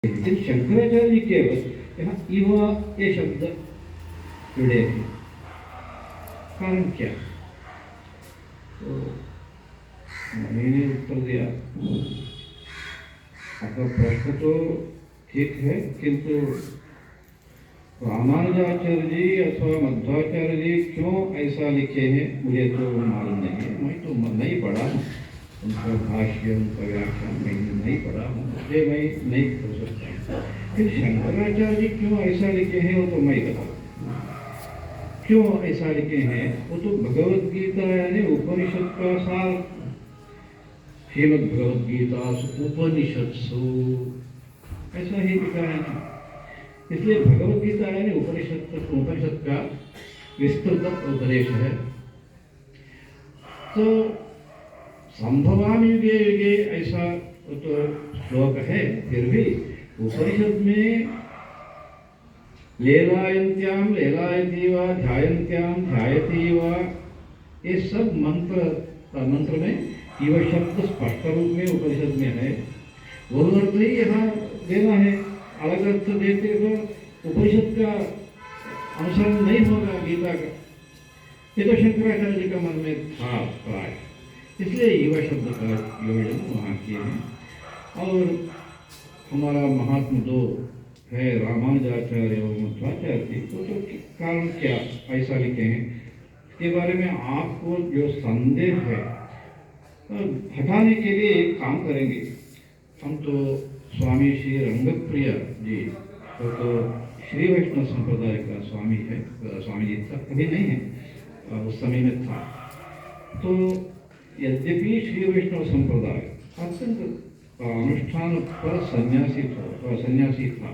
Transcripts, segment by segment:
लेकिन शंकराचार्य जी केवल यहाँ इवा ये शब्द जुड़े हैं। कारण क्या? तो मैंने उत्तर दिया, आपका प्रश्न तो ठीक है, किंतु रामानुजाचार्य जी अथवा मध्वाचार्य जी क्यों ऐसा लिखे हैं मुझे तो मालूम नहीं है। मैं तो नहीं पढ़ा हूँ उनका भाष्य, उनका व्याख्यान मैंने नहीं पढ़ा हूँ, इसलिए मैं नहीं कर सकता। फिर शंकराचार्य जी क्यों ऐसा लिखे हैं वो तो मैं बताऊँ। क्यों ऐसा लिखे हैं वो तो भगवद गीता यानी उपनिषद का सार, श्रीमद् भगवद गीता उपनिषत्सु ऐसा ही लिखा है ना। इसलिए भगवद गीता यानी उपनिषद का विस्तृत उपदेश है। तो संभवामि युगे युगे ऐसा तो श्लोक है, फिर भी उपनिषद में लेलायन्त्याम लेलायती वा ध्यायन्त्याम ध्यायती वा ये सब मंत्र में इव शब्द स्पष्ट रूप में उपनिषद में है। वो अर्थ ही यहाँ देना है। अलग अर्थ देते तो उपनिषद का अनुसरण नहीं होगा गीता का। ये तो शंकराचार्य जी का मन में था प्राय, इसलिए युवा शब्द का योजन वहाँ किए हैं। और हमारा महात्मा दो है रामानुजाचार्य और मध्वाचार्य जी, तो कारण क्या ऐसा लिखे हैं इसके बारे में आपको जो संदेह है हटाने के लिए एक काम करेंगे। हम तो स्वामी श्री रंगप्रिय जी तो श्री वैष्णव संप्रदाय का स्वामी है, स्वामी जी था, अभी नहीं है, उस समय में था। तो यद्यपि श्री वैष्णव संप्रदाय अत्यंत अनुष्ठान पर सन्यासी था।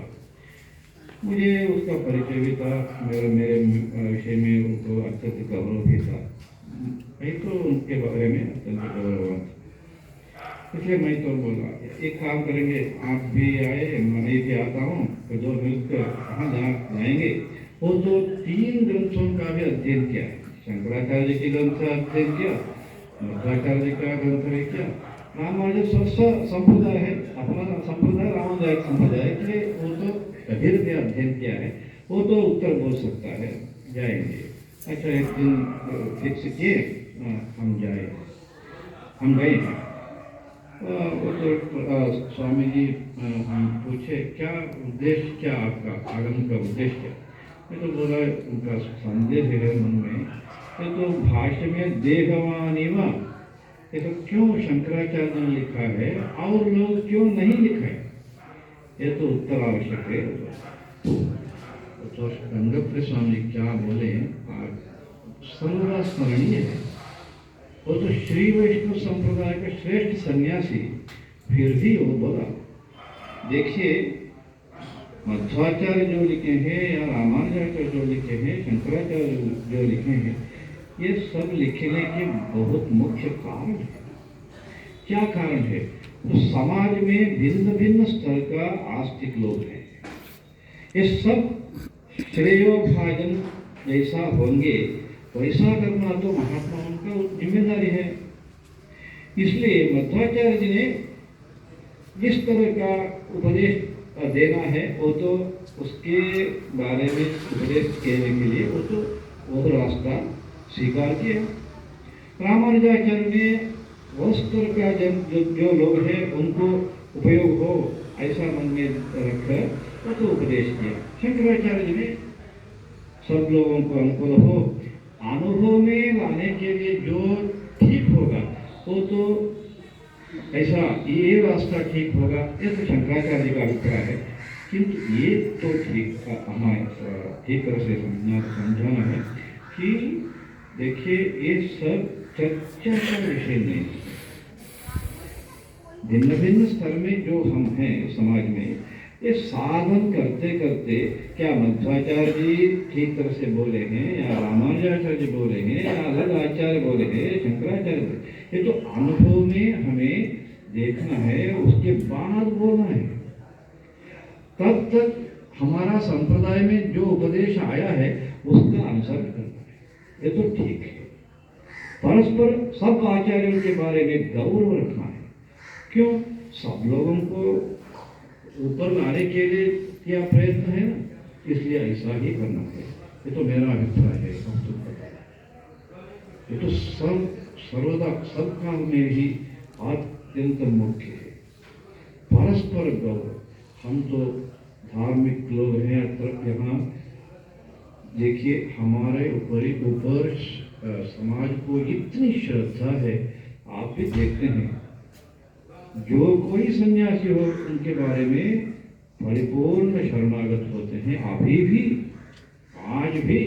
मुझे उसका परिचय भी था, मेरे विषय में उनको अत्यंत गौरव भी था। मैं तो उनके बारे में अत्यंत गौरव था, इसलिए मैं तो बोला एक काम करेंगे, आप भी आए मैं भी आता हूँ, तो दो मिलकर कहाँ जाएंगे। वो तो 3 ग्रंथों का भी अध्ययन किया, शंकराचार्य जी के ग्रंथ का अध्ययन किया, मध्वाचार्य जी का ग्रंथ है क्या, रामानुज संप्रदाय है, अपना संप्रदाय रामानुज संप्रदाय के वो तो कबीर ने अध्ययन किया है, वो तो उत्तर बोल सकता है, जाएंगे। अच्छा एक दिन फिक्स किए, हम गए हैं। वो तो स्वामी जी हम पूछे क्या उद्देश्य, क्या आपका आगमन का उद्देश्य क्या? मैं तो बोला उनका संदेह है मन में, ये तो भाष्य में देहवानिव ये तो क्यों शंकराचार्य ने लिखा है और लोग क्यों नहीं लिखा है, ये तो उत्तर आवश्यक है। तो रंगप्रिय स्वामी क्या बोले सर्वस्मरणीय है। वो तो श्री वैष्णव संप्रदाय का श्रेष्ठ सन्यासी, फिर भी वो बोला देखिए मध्वाचार्य जो लिखे हैं या रामानुजाचार्य जो लिखे हैं, शंकराचार्य जो लिखे हैं, ये सब लिखने के बहुत मुख्य कारण है। क्या कारण है? तो समाज में भिन्न भिन्न स्तर का आस्तिक लोग हैं, ये सब श्रेयोभाजन जैसा होंगे वैसा करना तो महात्माओं का जिम्मेदारी है। इसलिए मध्वाचार्य जी ने जिस तरह का उपदेश देना है वो तो उसके बारे में उपदेश देने के लिए वो रास्ता स्वीकार किया। रामानुजाचार्य ने वो स्तर का जो लोग हैं उनको उपयोग हो ऐसा मन में रखकर वो तो उपदेश किया। शंकराचार्य जी ने सब लोगों को अनुकूल हो अनुभव में लाने के लिए जो ठीक होगा वो तो ऐसा ये रास्ता ठीक होगा, ये तो शंकराचार्य का अभिप्राय है। किंतु ये तो ठीक हमें ठीक तरह से समझाना है कि देखिए ये सब चर्चा का विषय नहीं है। भिन्न भिन्न स्तर में जो हम हैं समाज में, ये साधन करते करते क्या मध्वाचार्य जी ठीक तरह से बोले हैं या रामानुजाचार्य जी बोले हैं या अलग आचार्य बोले हैं, शंकराचार्य बोले, ये तो अनुभव में हमें देखना है, उसके बाद बोलना है। तब तक हमारा संप्रदाय में जो उपदेश आया है उसका अनुसरण करना है, ये तो ठीक है। परस्पर सब आचार्यों के बारे में गौरव रखना है। क्यों? सब लोगों को ऊपर लाने के लिए क्या प्रयत्न है ना, इसलिए ऐसा ही करना है। ये तो मेरा अभिप्राय है। अब तुम बताओ, ये तो सर्वदा सब काल में ही अत्यंत मुख्य है। परस्पर गौरव। हम तो धार्मिक लोग हैं, तरफ यहाँ देखिए हमारे ऊपर समाज को इतनी श्रद्धा है। आप भी देखते हैं, जो कोई सन्यासी हो उनके बारे में परिपूर्ण शरणागत होते हैं। अभी भी, आज भी,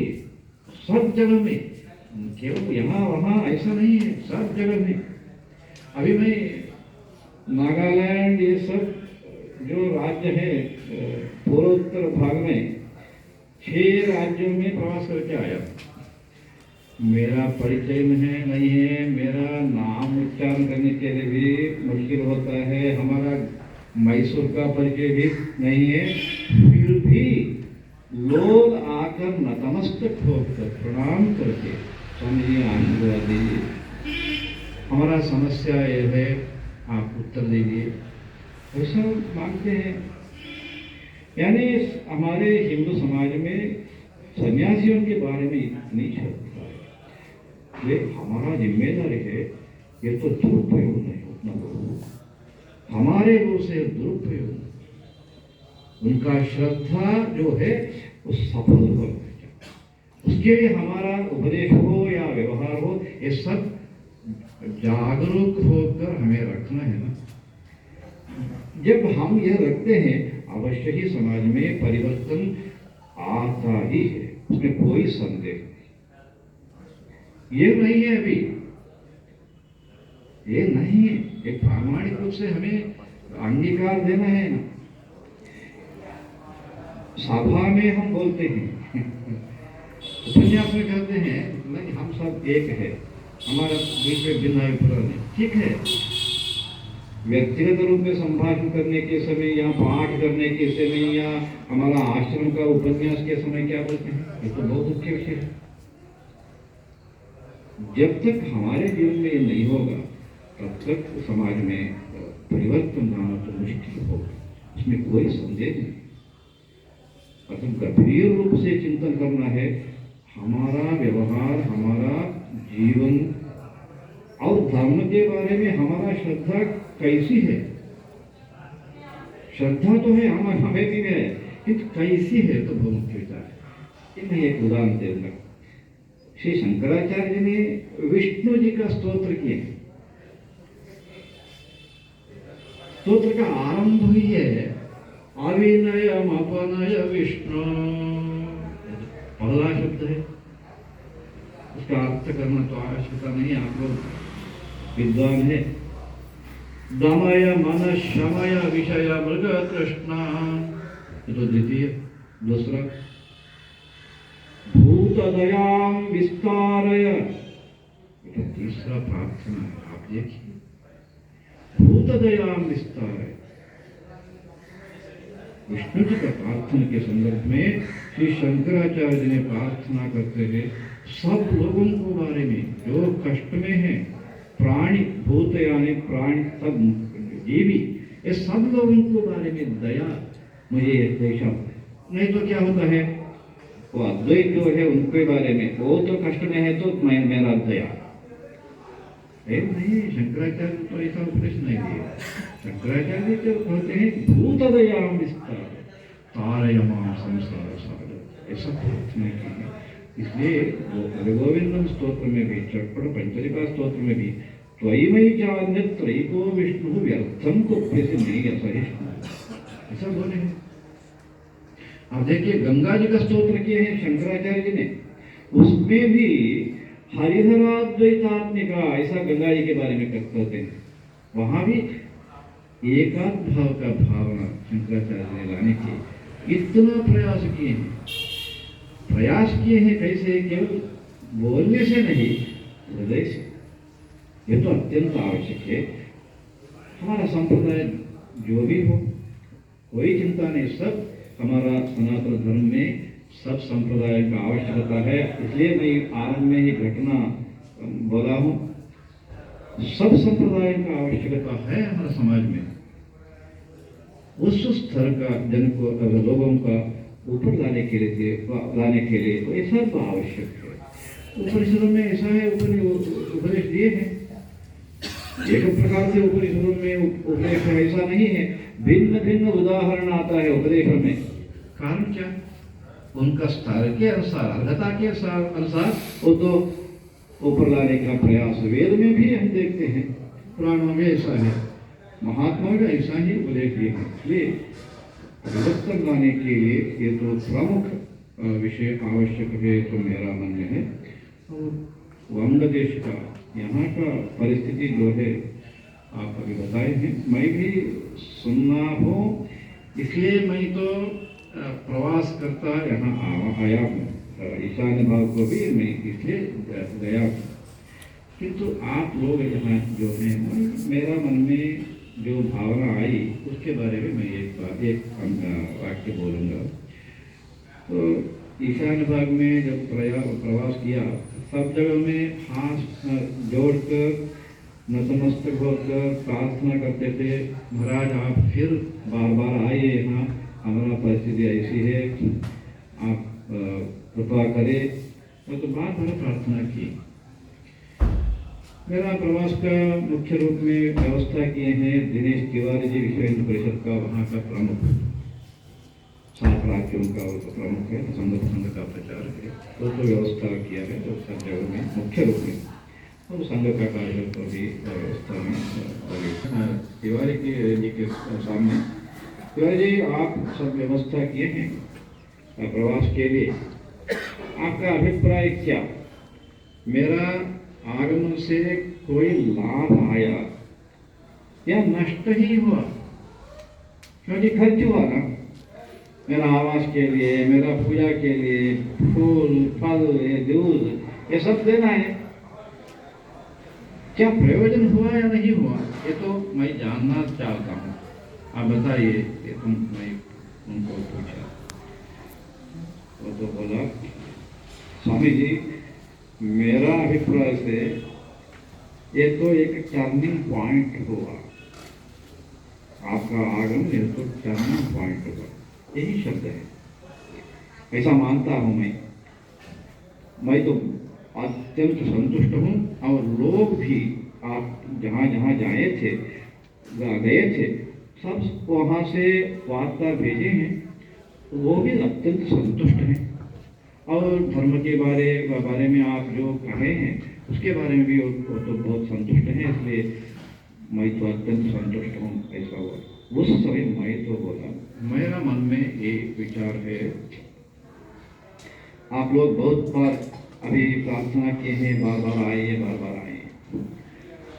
सब जगह में, केवल यहाँ वहाँ ऐसा नहीं है, सब जगह में। अभी मैं नागालैंड, ये सब जो राज्य है पूर्वोत्तर भाग में, 6 राज्यों में प्रवास करके आया। मेरा परिचय में नहीं है, मेरा नाम उच्चारण करने के लिए भी मुश्किल होता है, हमारा मैसूर का परिचय भी नहीं है, फिर भी लोग आकर नतमस्तक होकर प्रणाम करके समझिए, आशीर्वाद दीजिए, हमारा समस्या ये है, आप उत्तर दीजिए, ऐसा मांगते हैं। यानी हमारे हिंदू समाज में सन्यासियों के बारे में इतनी श्रद्धा है। ये हमारा जिम्मेदारी है, ये तो दुरुपयोग नहीं होना, हमारे वो से दुरुपयोग, उनका श्रद्धा जो है वो सफल हो, उसके लिए हमारा उपदेश हो या व्यवहार हो, ये सब जागरूक होकर हमें रखना है ना। जब हम यह रखते हैं, अवश्य ही समाज में परिवर्तन आता ही है, उसमें कोई संदेह नहीं। ये नहीं है अभी, ये नहीं है, एक प्रामाणिक रूप से हमें अंगीकार देना है ना। सभा में हम बोलते हैं, उपन्यास में कहते हैं नहीं, हम सब एक है, हमारा बीच में भिन्न अभिप्राय नहीं, ठीक है। व्यक्तिगत रूप में संभाषण करने के समय या पाठ करने के समय या हमारा आश्रम का उपन्यास के समय क्या बोलते हैं, ये तो बहुत मुख्य विषय है। जब तक हमारे जीवन में ये नहीं होगा, तब तक समाज में परिवर्तन लाना तो मुश्किल होगा, इसमें कोई संदेह नहीं। अतः गंभीर रूप से चिंतन करना है, हमारा व्यवहार, हमारा जीवन और धर्म के बारे में हमारा श्रद्धा कैसी है। श्रद्धा तो है, हमें भी है, किंतु कैसी है तो बहुत मुख्य विचार है। इनमें एक उदाहरण देना, श्री शंकराचार्य जी ने विष्णु जी का स्तोत्र किया। स्तोत्र का आरंभ ही है अविनयम अपनय विष्णु, पहला शब्द है, उसका अर्थ करना तो आवश्यकता नहीं, आप लोग विद्वान है। दमय मन शमय विषय मृग तृष्णा, ये तो द्वितीय। दूसरा भूत दयाम विस्तारय, ये तो तीसरा प्रार्थना है। आप देखिए, भूत दयाम विस्तारय, विष्णु जी का प्रार्थना के संदर्भ में श्री शंकराचार्य जी ने प्रार्थना करते हैं सब लोगों को बारे में जो कष्ट में है, प्राणी, भूत यानी प्राणी, सब जीवी, ये सब लोगों को बारे में दया मुझे देखा। नहीं तो क्या होता है, वो अद्वैत जो है उनके बारे में, वो तो कष्ट में है तो मेरा दया नहीं। शंकराचार्य तो ऐसा उपदेश नहीं दिया। शंकराचार्य जो कहते हैं भूत दयाम विस्तार तारयमाम संसार सागर, ऐसा प्रार्थना की है। इसलिए गोविंदम स्तोत्र में भी, चटपट पंचरिका स्तोत्र में भी त्वयिमयि चान्य त्रयिको विष्णु व्यर्थम कुप्यसे नहीं असहिष्णु, ऐसा बोले हैं। आप देखिए गंगा जी का स्तोत्र किए हैं शंकराचार्य जी ने, उसमें भी हरिहराद्वैतात्मिका, ऐसा गंगा जी के बारे में कहते हैं। वहां भी एकात्म भाव का भावना शंकराचार्य ने लाने की इतना प्रयास किए हैं। कैसे, केवल बोलने से नहीं, हृदय से। ये तो अत्यंत आवश्यक है। हमारा संप्रदाय जो भी हो, कोई चिंता नहीं, सब हमारा सनातन धर्म में सब संप्रदाय का आवश्यकता है। इसलिए मैं आरंभ में ही घटना बोला हूँ, सब संप्रदाय का आवश्यकता है हमारे समाज में। उस स्तर का जन को लोगों का ऊपर लाने के लिए तो ऐसा तो आवश्यक है। उपनिषदों में ऐसा है, उपदेश दिए हैं एक प्रकार से। उपनिषदों में उपदेश ऐसा नहीं है, भिन्न भिन्न उदाहरण आता है उपदेश में। कारण क्या? उनका स्तर के अनुसार, अर्हता के अनुसार वो तो ऊपर लाने का प्रयास वेद में भी हम देखते हैं, पुराणों में ऐसा है, महात्माओं का ऐसा ही उपदेश दिए हैं। इसलिए परिवर्तन लाने के लिए ये तो प्रमुख विषय आवश्यक है, तो मेरा मन में है। और बांग्लादेश का यहाँ का परिस्थिति जो है आप अभी बताए हैं, मैं भी सुनना हो, इसलिए मैं तो प्रवास करता यहाँ आया हूँ। ईशान्य भाग को भी मैं इसलिए गया हूँ। किंतु आप लोग यहाँ जो हैं, मेरा मन में जो भावना आई उसके बारे में मैं एक वाक्य बोलूँगा। तो ईशान्य भाग में जब प्रवास किया, सब जगह में हाथ जोड़कर नतमस्तक होकर प्रार्थना करते थे, महाराज आप फिर बार बार आइए यहाँ, हमारा परिस्थिति ऐसी है, आप कृपा करें। तो बार बार प्रार्थना की। मेरा प्रवास का मुख्य रूप में व्यवस्था किए हैं दिनेश तिवारी जी, विश्व हिंदू परिषद का वहाँ का प्रमुख, 7 राज्यों का प्रमुख है, संघ का प्रचारक है। तो व्यवस्था किया है तो सब जगह में मुख्य रूप में, और संघ का कार्यक्रम भी व्यवस्था में तिवारी जी के सामने, तिवारी जी आप सब व्यवस्था किए हैं प्रवास के लिए, आपका अभिप्राय क्या? मेरा आगमन से कोई लाभ आया या नष्ट ही हुआ? क्योंकि खर्च हुआ ना, मेरा आवास के लिए, मेरा पूजा के लिए फूल फल दूध ये सब देना है, क्या प्रयोजन हुआ या नहीं हुआ, ये तो मैं जानना चाहता हूँ। आप बताइए। ये मैं उनको पूछा, वो तो बोला, स्वामी जी मेरा अभिप्राय से ये तो एक टर्निंग पॉइंट हुआ, आपका आगमन ये तो टर्निंग पॉइंट हुआ, यही शब्द है, ऐसा मानता हूँ मैं तो अत्यंत संतुष्ट हूँ। और लोग भी आप जहाँ जहाँ गए थे सब वहाँ से वार्ता भेजे हैं, वो भी अत्यंत संतुष्ट हैं। और धर्म के बारे में आप जो कहे हैं उसके बारे में भी वो तो बहुत संतुष्ट हैं, इसलिए मैं तो अत्यंत संतुष्ट हूँ, ऐसा हुआ। उस समय मैं तो बोला, मेरा मन में एक विचार है, आप लोग बहुत बार अभी प्रार्थना किए हैं, बार बार आइए,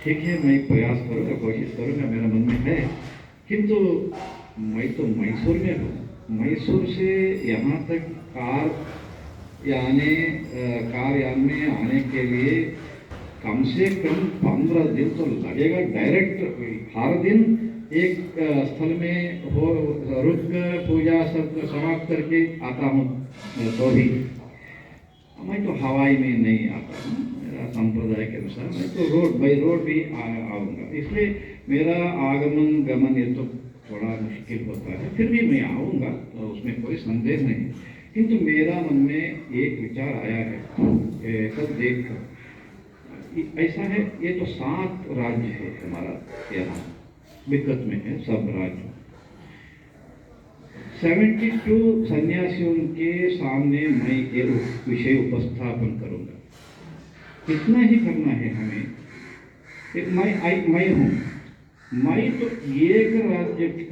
ठीक है, मैं प्रयास करूँगा, कोशिश करूँगा, मेरा मन में है। किंतु मैं तो मैसूर में हूँ, मैसूर से यहाँ तक कार यान में आने के लिए कम से कम 15 दिन तो लगेगा। डायरेक्ट हर दिन एक स्थल में रुक कर पूजा सब समाप्त करके आता हूँ, तो भी मैं तो हवाई में नहीं आता हूँ, मेरा संप्रदाय के अनुसार मैं तो रोड बाई रोड भी आऊँगा। इसलिए मेरा आगमन गमन ये तो थोड़ा मुश्किल होता है, फिर भी मैं आऊँगा, तो उसमें कोई संदेह नहीं। किंतु मेरा मन में एक विचार आया है, सब देख कर ऐसा है, ये तो 7 राज्य है हमारा, यहाँ विकट में है सब राज्य। 72 सन्यासियों के सामने मैं ये विषय उपस्थापन करूँगा। इतना ही करना है हमें। मैं हूँ, मैं तो एक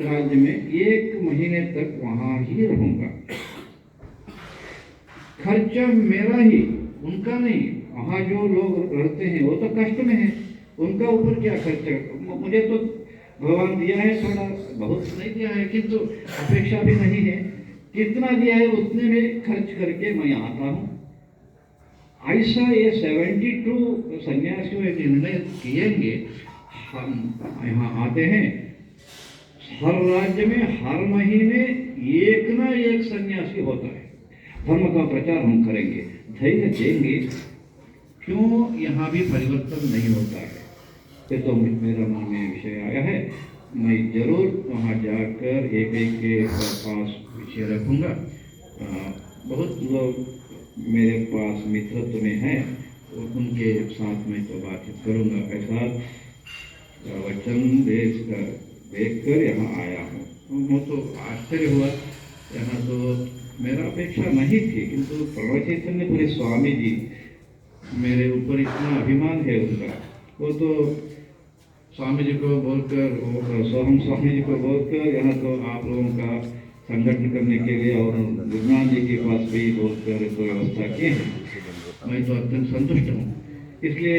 राज्य में 1 महीने तक वहाँ ही रहूँगा। खर्चा मेरा ही, उनका नहीं। वहाँ जो लोग रहते हैं वो तो कष्ट में है, उनका ऊपर क्या खर्चा? मुझे तो भगवान दिया है, थोड़ा बहुत नहीं दिया है, किंतु अपेक्षा भी नहीं है, कितना दिया है उतने में खर्च करके मैं आता हूँ। ऐसा ये 72 सन्यासियों एक निर्णय किएंगे। हम यहाँ आते हैं, हर राज्य में हर महीने एक ना एक सन्यासी होता है, धर्म का प्रचार हम करेंगे, धैर्य देंगे। क्यों यहाँ भी परिवर्तन नहीं होता है? ये तो मेरा मन में विषय आया है। मैं जरूर वहाँ जाकर एक एक के पास विषय रखूँगा। बहुत लोग मेरे पास मित्रत्व में हैं और उनके साथ में तो बातचीत करूँगा। ऐसा वचन देख कर यहाँ आया हूँ। मुझे तो आश्चर्य हुआ, यहाँ तो मेरा अपेक्षा नहीं थी, किंतु प्रभु चैतन्यपुरी स्वामी जी मेरे ऊपर इतना अभिमान है उनका। वो तो स्वामी जी को बोलकर, सोहम स्वामी जी को बोलकर यहाँ तो आप लोगों का संगठन करने के लिए और विज्ञान जी के पास भी बोलकर तो व्यवस्था किए हैं। मैं तो अत्यंत संतुष्ट हूँ। इसलिए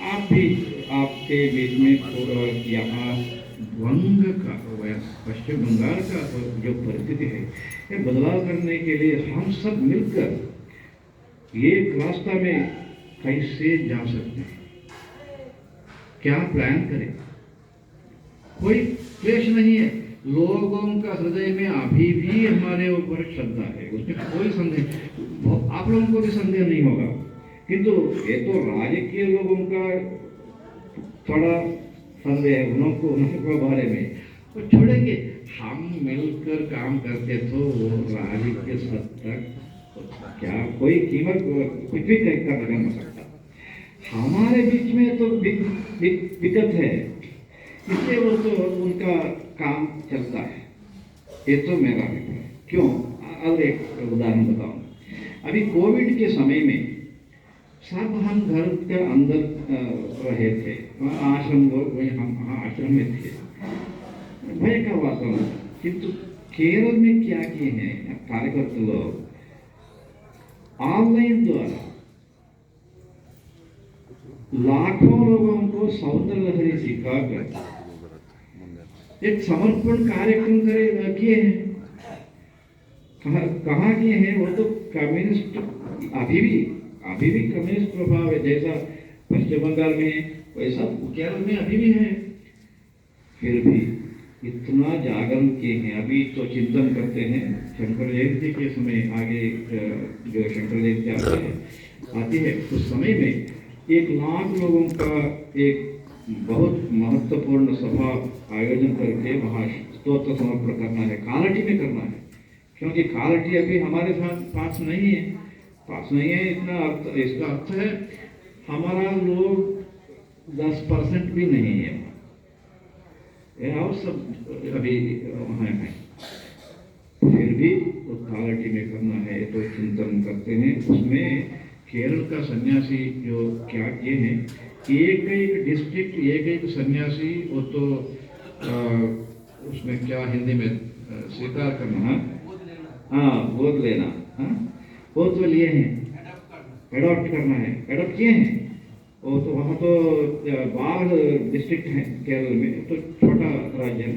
आप भी आपके बीच में यहाँ वंग का, पश्चिम बंगाल का जो परिस्थिति है, ये बदलाव करने के लिए हम सब मिलकर एक रास्ता में कैसे जा सकते हैं, क्या प्लान करें। कोई क्लेश नहीं है, लोगों का हृदय में अभी भी हमारे ऊपर श्रद्धा है, उसमें कोई संदेह, आप लोगों को भी संदेह नहीं होगा। किंतु ये तो राजकीय लोगों का थोड़ा संदेह है उनके बारे में, तो छोड़ेंगे। हम मिलकर काम करते तो वो राजकीय सद तक क्या कोई कीमत कुछ भी कर लगा सकता। हमारे बीच में तो दिक्कत है, इसलिए वो तो उनका काम चलता है। ये तो मेरा अभिप्राय। क्यों? और एक उदाहरण बताऊं। अभी कोविड के समय में सब हम घर के अंदर रहे थे, आश्रम लोग हम आश्रम में थे, भय का वातावरण। किंतु केरल में क्या किए हैं कार्यकर्ता लोग, ऑनलाइन द्वारा लाखों लोगों को सौंदर्य लहरी सिखाकर एक समर्पण कार्यक्रम किए हैं। कहाँ किए हैं? वो तो कम्युनिस्ट अभी भी कम्युनिस्ट प्रभाव है, जैसा पश्चिम बंगाल में वैसा केरल में अभी भी है। फिर भी इतना जागरण किए हैं। अभी तो चिंतन करते हैं शंकर जयंती के समय, आगे जो शंकर जयंती आती है उस समय में 1 लाख लोगों का एक बहुत महत्वपूर्ण सभा आयोजन करके वहाँ स्तोत्र समर्पण करना है, कालटी में करना है। क्योंकि कालटी अभी हमारे साथ पास नहीं है इतना अर्थ। इसका अर्थ है हमारा लोग 10% भी नहीं है, और सब अभी वहाँ है। फिर भी तो कालटी में करना है, तो चिंतन करते हैं। उसमें केरल का सन्यासी जो क्या किए हैं, एक डिस्ट्रिक्ट एक सन्यासी, वो तो उसमें क्या हिंदी में स्वीकार करना, गोद लेना, वो तो लिए हैं, एडॉप्ट करना है, एडॉप्ट किए हैं। वो तो वहाँ तो 12 डिस्ट्रिक्ट हैं केरल में, तो छोटा राज्य है।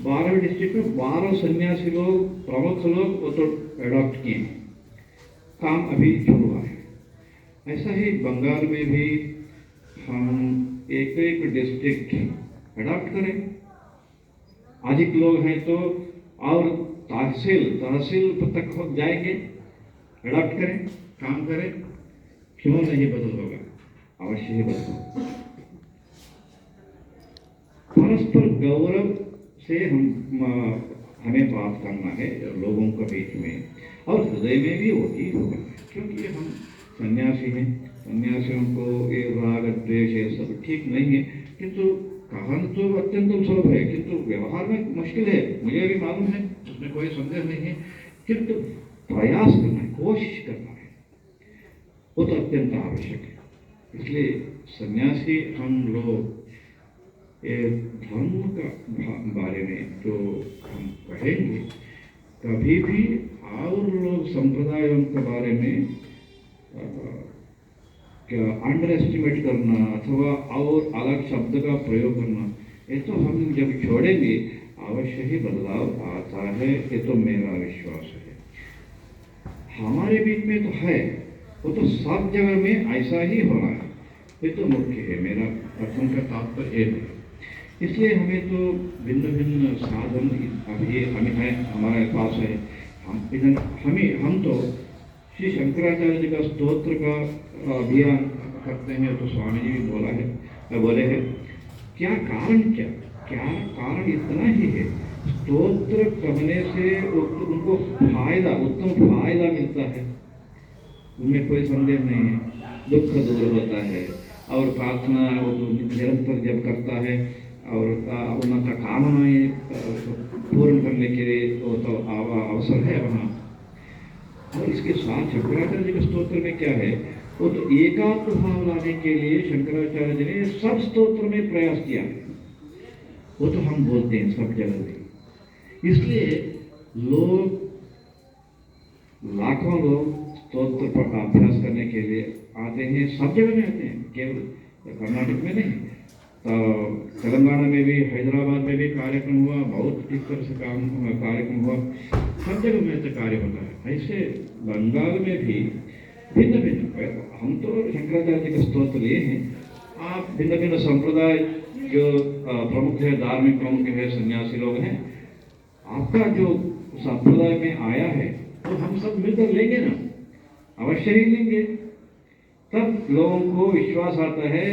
12 डिस्ट्रिक्ट में 12 सन्यासी लोग, प्रमुख लोग वो तो एडॉप्ट किए, काम अभी शुरू हुआ है। ऐसा ही बंगाल में भी हम एक डिस्ट्रिक्ट एडॉप्ट करें, अधिक लोग हैं तो और तहसील तक हो जाएंगे, एडॉप्ट करें, काम करें। क्यों नहीं बदल होगा? अवश्य ही बदल होगा। परस्पर गौरव से हमें बात करना है लोगों के बीच में, और हृदय में भी वो चीज होगा। क्योंकि हम सन्यासी हैं, सन्यासियों को ये राग द्वेष ये सब ठीक नहीं है, किंतु कहन तो अत्यंत सुलभ है, किंतु व्यवहार में मुश्किल है, मुझे भी मालूम है, उसमें कोई संदेह नहीं है। किंतु प्रयास करना है, कोशिश करना है, वो तो अत्यंत आवश्यक है। इसलिए सन्यासी हम लोग धर्म का बारे में जो हम कहेंगे, कभी भी और लोग संप्रदायों के बारे में क्या अंडर एस्टिमेट करना अथवा और अलग शब्द का प्रयोग करना, ये तो हम जब छोड़ेंगे अवश्य ही बदलाव आता है। ये तो मेरा विश्वास है। हमारे बीच में तो है, वो तो सब जगह में ऐसा ही हो रहा है। ये तो मुख्य है, मेरा कथन का तात्पर्य है। इसलिए हमें तो भिन्न भिन्न साधन अभी हमारे पास है। हम तो श्री शंकराचार्य जी का स्तोत्र का अभियान करते हैं, तो स्वामी जी भी बोले हैं क्या कारण, क्या कारण इतना ही है, स्तोत्र कहने से उनको फायदा, उत्तम फायदा मिलता है, उनमें कोई संदेह नहीं है। दुख दूर होता है और प्रार्थना वो निरंतर जब करता है और उनका कामनाएं पूर्ण करने के लिए वो तो अवसर है वहाँ। और इसके साथ शंकराचार्य जी के स्तोत्र में क्या है, वो तो एकात्म भाव लाने के लिए शंकराचार्य जी ने सब स्तोत्र में प्रयास किया, वो तो हम बोलते हैं सब जगह में। इसलिए लोग, लाखों लोग स्तोत्र पर अभ्यास करने के लिए आते हैं, सब जगह में आते हैं, केवल कर्नाटक में नहीं। तो तेलंगाना में भी, हैदराबाद में भी कार्यक्रम हुआ, बहुत इस तरह से कार्यक्रम हुआ, सब जगह में तो कार्य होता है। ऐसे बंगाल में भी भिन्न भिन्न, हम तो शंकराचार्य जी के स्तोत्र लिए हैं, आप भिन्न भिन्न संप्रदाय जो प्रमुख है, धार्मिक प्रमुख है, सन्यासी लोग हैं, आपका जो संप्रदाय में आया है तो हम सब मिलकर लेंगे ना, अवश्य ही लेंगे। तब लोगों को विश्वास आता है,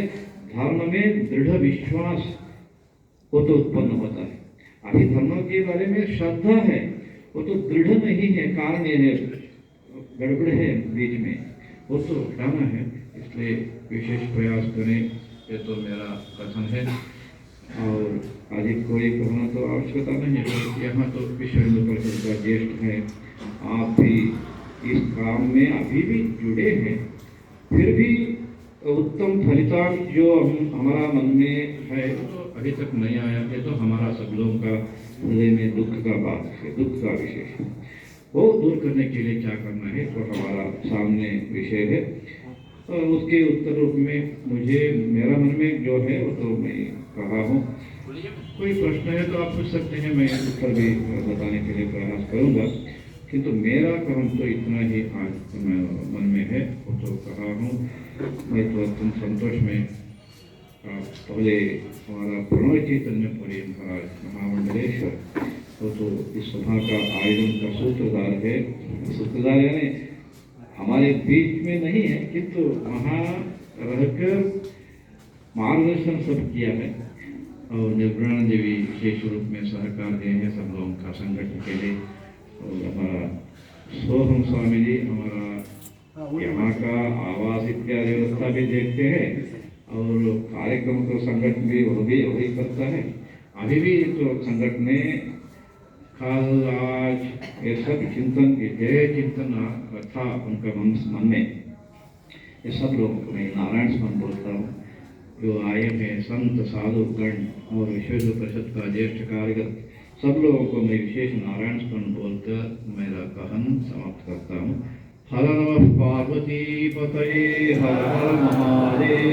धर्म में दृढ़ विश्वास वो तो उत्पन्न होता है। अभी धर्म के बारे में श्रद्धा है, वो तो दृढ़ नहीं है, कारण यह है गड़बड़ है बीच में, वो तो हटाना है। इसलिए विशेष प्रयास करें, ये तो मेरा कथन है। और अधिक कोई कहना तो आवश्यकता नहीं है। यहाँ तो विश्व हिंदू परिषद का ज्येष्ठ है, आप भी इस काम में अभी भी जुड़े हैं, फिर भी उत्तम फलितांश जो हमारा मन में है तो अभी तक नहीं आया। ये तो हमारा सब लोगों का हृदय में दुख का बात है, दुख का विषय है। वो दूर करने के लिए क्या करना है तो हमारा सामने विषय है, और उसके उत्तर रूप में मुझे मेरा मन में जो है वो तो मैं कहा हूँ। कोई प्रश्न है तो आप पूछ सकते हैं, मैं उत्तर भी बताने के लिए प्रयास करूँगा, किंतु मेरा कहन तो इतना ही आज मन में है, वो तो कहा हूँ। मैं तो अत्यंत संतोष में पहले हमारा प्रणव चैतन्य पुरी महाराज महामंडलेश्वर, वो तो इस सभा का आयोजन का सूत्रधार है। सूत्रधार यानी हमारे बीच में नहीं है, किंतु वहाँ रहकर मार्गदर्शन सब किया है। और निर्गुणानंद जी भी विशेष रूप में सहकार दिए हैं सब लोगों का संगठन के लिए। और हमारा सोहम स्वामी जी हमारा यहाँ का आवास इत्यादि व्यवस्था भी देखते हैं, और कार्यक्रम को संगठन भी वही करता है। अभी भी तो संगठन ने कल आज ये सब चिंतन, जय चिंतन था उनका मन में। ये सब लोगों को मैं नारायण स्मरण बोलता हूँ, जो आए हैं संत साधु गण और विश्व हिंदू परिषद का ज्येष्ठ कार्यगत सब लोगों को मैं विशेष नारायण स्मरण बोलकर मेरा कहन समाप्त करता हूँ। हर नमः पार्वती पतये, हर हर महादेव।